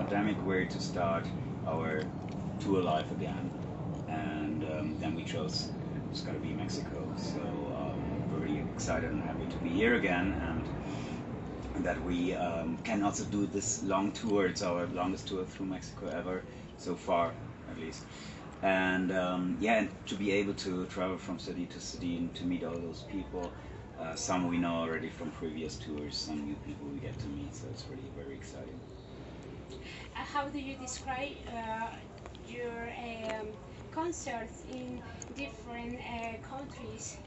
pandemic were to start our tour life again, and then we chose it's got to be Mexico. So we're really excited and happy to be here again, and that we can also do this long tour. It's our longest tour through Mexico ever so far, at least. And yeah, and to be able to travel from city to city and to meet all those people. Some we know already from previous tours, some new people we get to meet, so it's really very exciting. How do you describe your concerts in different countries?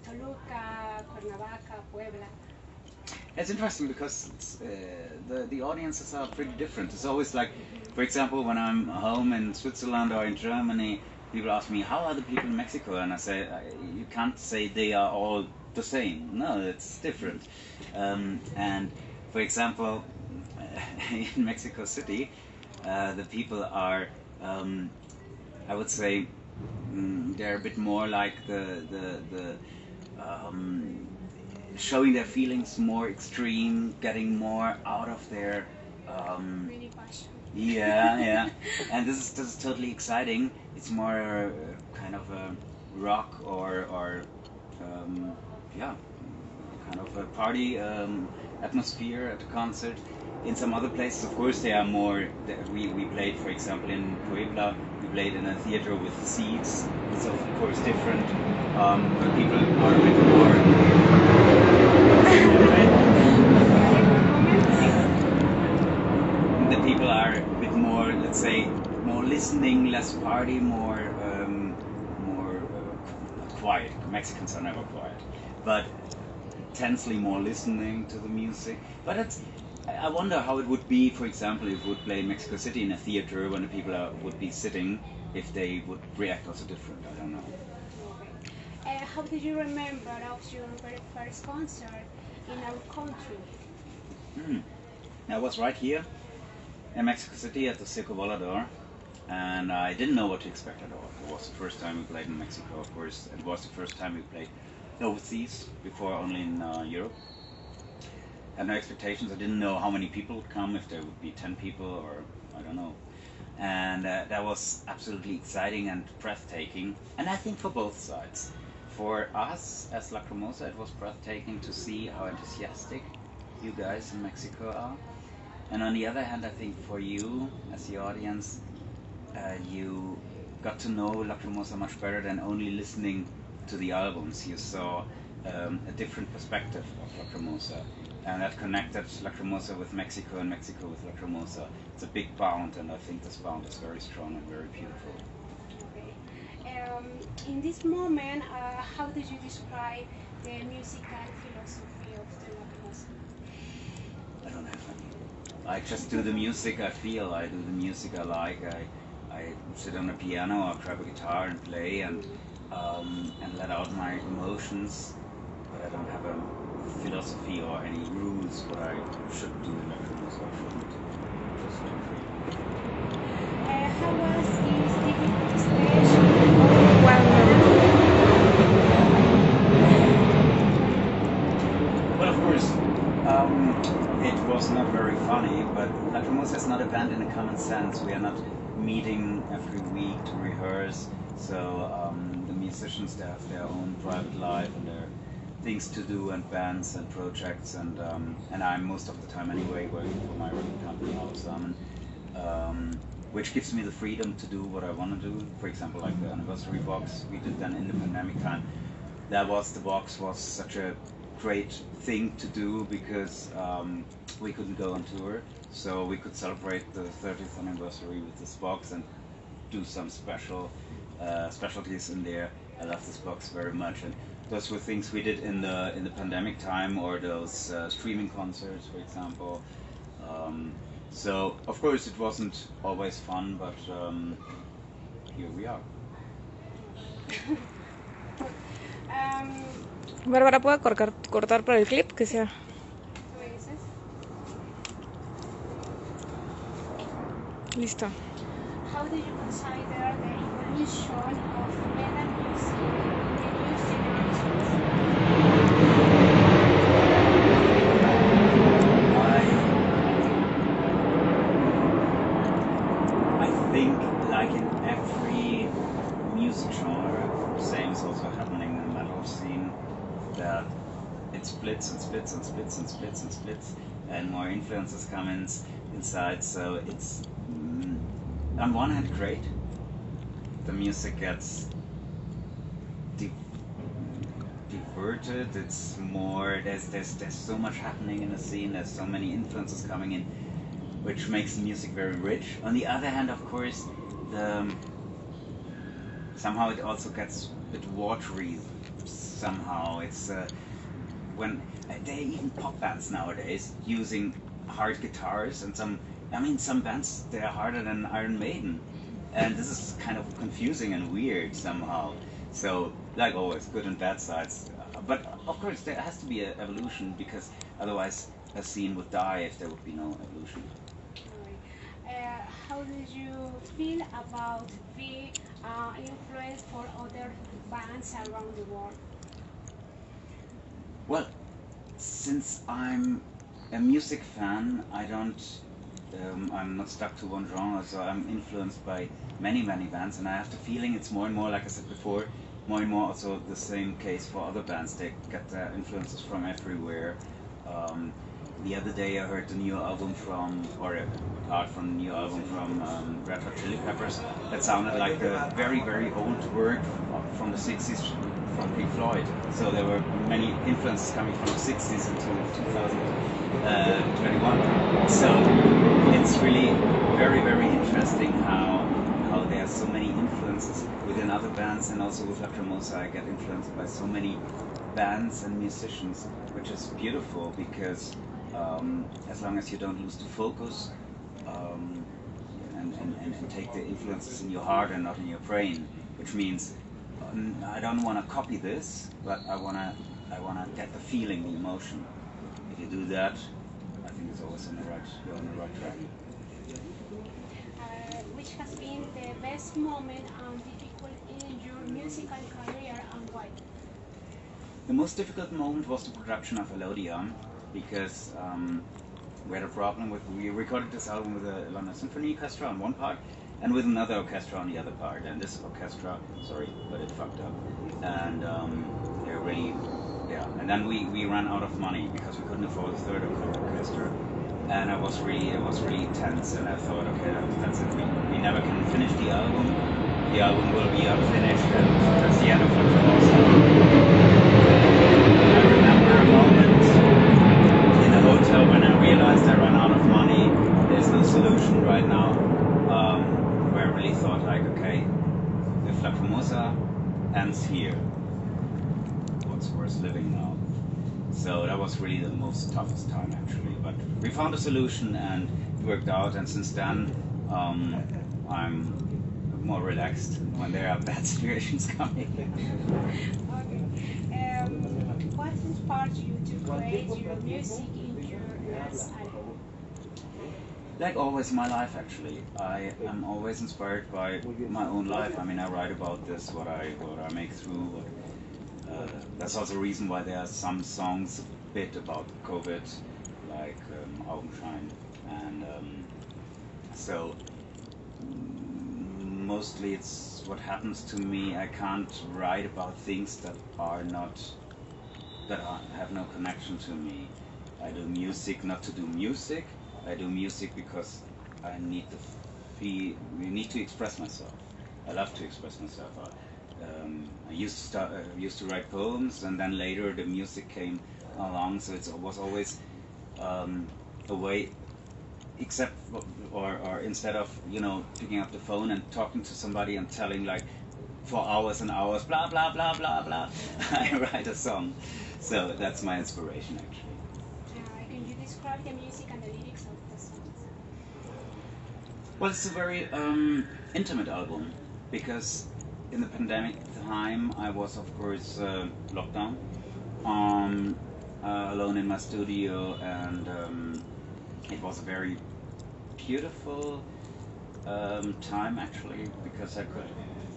Toluca, Cuernavaca, Puebla. It's interesting because it's, the audiences are pretty different. It's always like, for example, when I'm home in Switzerland or in Germany, people ask me, how are the people in Mexico? And I say, you can't say they are all the same. No, it's different. And for example, in Mexico City, the people are, I would say, they're a bit more like the showing their feelings more extreme, getting more out of their Really passion. yeah. And this is totally exciting. It's more kind of a rock or yeah, kind of a party atmosphere at the concert. In some other places, of course, they are more. We played, for example, in Puebla. We played in a theater with seats. It's of course different. But people are a bit more. The people are a bit more, let's say, more listening, less party, more quiet. Mexicans are never quiet, but tensely more listening to the music. But it's. I wonder how it would be, for example, if we would play in Mexico City in a theater when the people would be sitting, if they would react also different. I don't know. How do you remember of your very first concert in our country? I was right here in Mexico City at the Circo Volador, and I didn't know what to expect at all. It was the first time we played in Mexico, of course. It was the first time we played overseas, before only in Europe. I had no expectations. I didn't know how many people would come, if there would be 10 people or I don't know. And that was absolutely exciting and breathtaking. And I think for both sides. For us as Lacrimosa, it was breathtaking to see how enthusiastic you guys in Mexico are. And on the other hand, I think for you as the audience, you got to know Lacrimosa much better than only listening to the albums. You saw a different perspective of Lacrimosa. And that connected Lacrimosa with Mexico and Mexico with Lacrimosa. It's a big bond, and I think this bond is very strong and very beautiful. Okay. In this moment, how did you describe the musical philosophy of the Lacrimosa? I don't have any. I just do the music I feel. I do the music I like. I sit on a piano or grab a guitar and play and let out my emotions. But I don't have a philosophy or any rules what I should do in Lacrimosa or shouldn't. Just do free. How was this difficult stage? Well, of course, it was not very funny, but Lacrimosa is not a band in a common sense. We are not meeting every week to rehearse, so the musicians, they have their own private life and their things to do and bands and projects, and I'm most of the time anyway working for my record company, Hola, which gives me the freedom to do what I want to do. For example, like the anniversary box we did then in the pandemic time. The box was such a great thing to do because we couldn't go on tour, so we could celebrate the 30th anniversary with this box and do some specialties in there. I love this box very much, and those were things we did in the pandemic time, or those streaming concerts, for example. So of course it wasn't always fun, but here we are. Bárbara, ¿puedo cortar para el clip? Que sea. Listo. How do you consider the evolution of metal music in the new generations? think like in every music genre, same is also happening in the metal scene, that it splits and splits and splits and splits and splits, and more influences come inside. So it's on one hand great. The music gets diverted. It's more. There's so much happening in the scene. There's so many influences coming in, which makes the music very rich. On the other hand, of course, somehow it also gets a bit watery. Somehow it's when there are even pop bands nowadays using hard guitars, and some bands, they are harder than Iron Maiden, and this is kind of confusing and weird somehow. So like always, good and bad sides, but of course there has to be an evolution, because otherwise a scene would die if there would be no evolution. How did you feel about the influence for other bands around the world? Well, since I'm a music fan, I'm not stuck to one genre, so I'm influenced by many bands, and I have the feeling it's more and more, like I said before, more and more also the same case for other bands. They get their influences from everywhere. The other day I heard the new album from the new album from Red Hot Chili Peppers that sounded like a very old work from the 60s from Pink Floyd. So there were many influences coming from the 60s into 2021. So it's really very interesting how there are so many influences within other bands, and also with Lacrimosa I get influenced by so many bands and musicians, which is beautiful, because as long as you don't lose the focus and take the influences in your heart and not in your brain, which means I don't want to copy this, but I want to get the feeling, the emotion. If you do that, I think it's always you're on the right track. Which has been the best moment and difficult in your musical career, and why? The most difficult moment was the production of Hola, because we had a problem we recorded this album with a London Symphony Orchestra on one part, and with another orchestra on the other part, and this orchestra, sorry, but it fucked up, and and then we ran out of money because we couldn't afford a third orchestra, and it was really tense, and I thought, okay, that's it, we never can finish the album will be unfinished, and that's the end of Lacrimosa. I remember a moment in the hotel when I realized I ran out of money, there's no solution right now, where I really thought, like, okay, if Lacrimosa ends here, what's worth living now? So that was really the most toughest time, actually, but we found a solution and it worked out, and since then I'm more relaxed when there are bad situations coming. Okay. What inspired you to create your music in your last album? Like always in my life, actually, I am always inspired by my own life. I mean, I write about this, what I make through. That's also the reason why there are some songs a bit about COVID, like Augenschein, and so mostly it's what happens to me. I can't write about things that have no connection to me. I do music not to do music. I do music because I need to express myself. I love to express myself. I used to write poems, and then later the music came along. So it was always a way, except or instead of picking up the phone and talking to somebody and telling like for hours and hours blah blah blah blah blah, I write a song. So that's my inspiration, actually. Can you describe the music and the lyrics of the songs? Well, it's a very intimate album, because in the pandemic time I was, of course, locked down, alone in my studio, and it was a very beautiful time, actually, because I could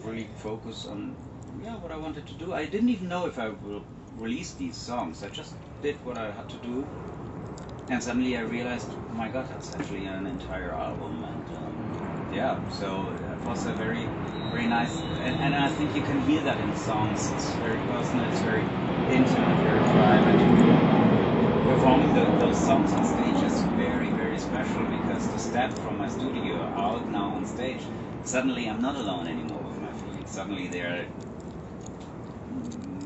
really focus on what I wanted to do. I didn't even know if I will release these songs. I just did what I had to do, And suddenly I realized, oh my God, that's actually an entire album. And yeah, so it was a very, very nice, and I think you can hear that in the songs. It's very personal, it's very intimate, very private. Performing those songs on stage is very, very special, because to step from my studio out now on stage, suddenly I'm not alone anymore with my feelings. Suddenly there are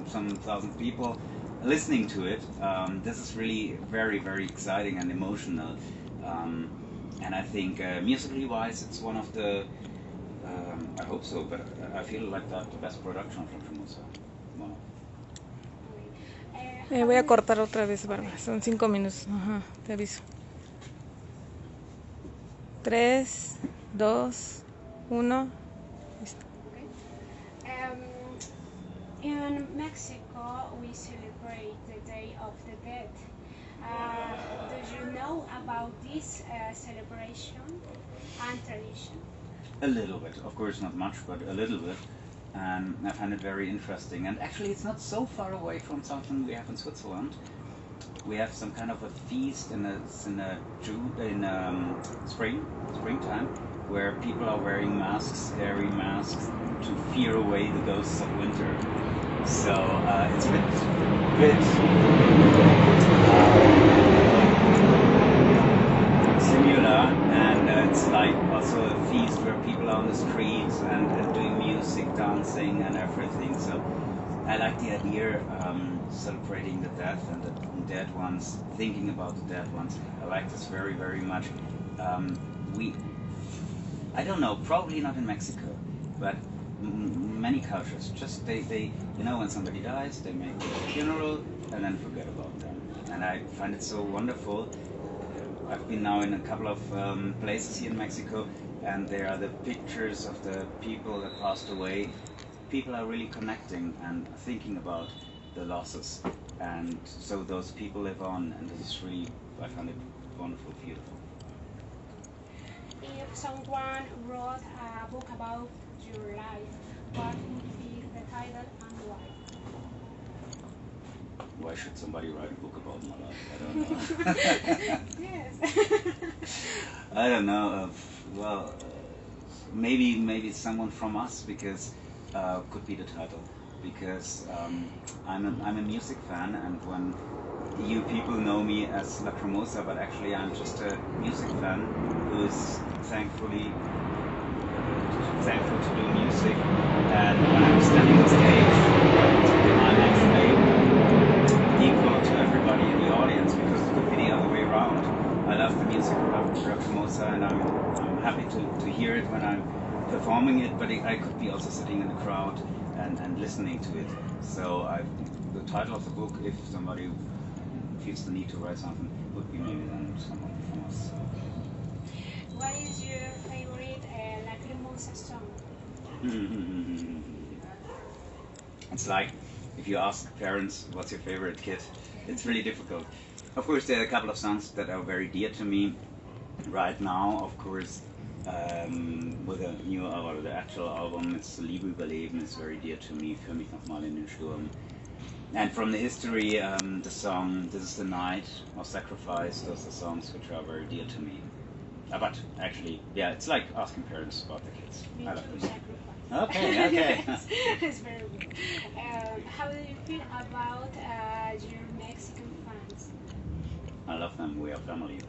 some thousand people listening to it. This is really very, very exciting and emotional. And I think musically wise, it's one of the, I hope so, but I feel like that the best production of Lacrimosa. One of. Voy a cortar otra vez, Bárbara. Son 5 minutos. Ajá, te aviso. 3, 2, 1. Listo. In Mexico, we celebrate the Day of the Dead. Do you know about this celebration and tradition? A little bit, of course not much, but a little bit. And I find it very interesting. And actually it's not so far away from something we have in Switzerland. We have some kind of a feast in springtime, where people are wearing masks, scary masks, to fear away the ghosts of winter. So it's a bit similar, and it's like also a feast where people are on the streets and doing music, dancing, and everything. So I like the idea, celebrating the death and the dead ones, thinking about the dead ones. I like this very, very much. I don't know, probably not in Mexico, but many cultures, just they, you know, when somebody dies, they make a funeral and then forget about them. And I find it so wonderful. I've been now in a couple of places here in Mexico, and there are the pictures of the people that passed away. People are really connecting and thinking about the losses, and so those people live on, and this is really, I find it wonderful, beautiful. If someone wrote a book about your life, what would be the title and why? Why should somebody write a book about my life? I don't know. Yes. I don't know. Well, maybe someone from us, because could be the title. Because I'm a music fan, and when you people know me as Lacrimosa, but actually I'm just a music fan who is thankful to do music. And when I'm standing on stage, I'm actually equal to everybody in the audience, because it could be the other way around. I love the music of Lacrimosa, and I'm happy to hear it when I'm performing it, but I could be also sitting in the crowd and listening to it. So the title of the book, if somebody feels the need to write something, would be maybe then someone from us. What is your favorite Lacrimosa song? It's like if you ask parents, what's your favorite kid? It's really difficult. Of course, there are a couple of songs that are very dear to me right now. Of course, with a new or the actual album, it's Liebe überleben, is very dear to me. Führ mich nochmal in den Sturm. And from the history, the song This Is the Night or Sacrifice, those are songs which are very dear to me. But actually, yeah, it's like asking parents about their kids. Me I love too, them. Sacrifice. Okay. It's very good. How do you feel about your Mexican fans? I love them. We are family.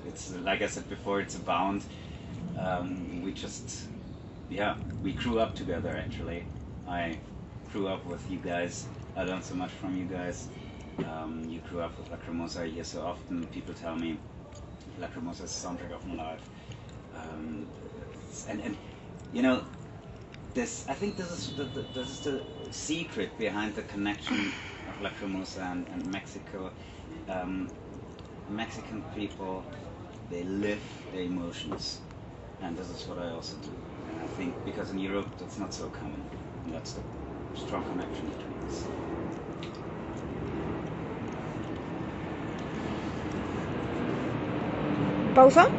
It's like I said before, it's a bond. We just, yeah, we grew up together actually. I grew up with you guys. I learned so much from you guys. You grew up with Lacrimosa. I hear so often people tell me Lacrimosa is the soundtrack of my life. And you know, I think this is the secret behind the connection of Lacrimosa and Mexico. Mexican people, they live their emotions, and this is what I also do. And I think because in Europe that's not so common, and that's the strong connection between us. ¿Pausa?